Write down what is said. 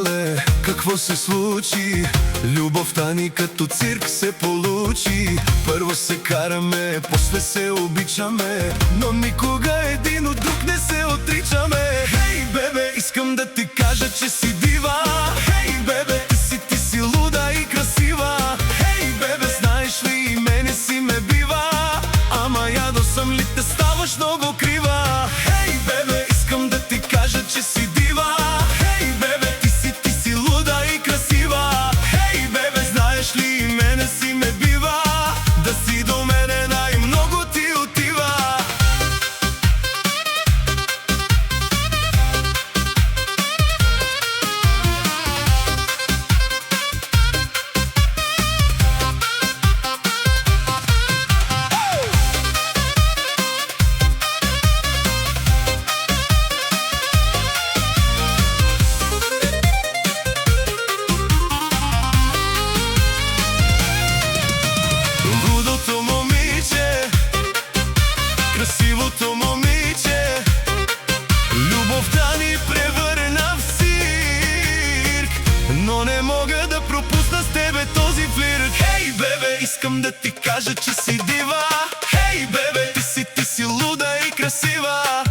мале, какво се случи? Любовта ни като цирк се получи. Първо се караме, после се обичаме, но никога един от друг не се отричаме. Хей, бебе, искам да ти кажа, че си дива. Хей, бебе, ти си луда и красива. Хей, бебе, знаеш ли, и мене си ме бива. Ама ядосам ли те, ставаш много крива. Хей, бебе, искам да ти кажа, че си дива. Хей, бебе, ти си луда и красива. Хей, бебе, знаеш ли, и мене си ме бива. Да си до мене най-много ти отива. Лудото момиче, красивото момиче, любовта ни превърна в цирк, но не мога да пропусна с тебе този флирт. Хей, бебе, искам да ти кажа, че си дива. Хей, бебе, ти си луда и красива.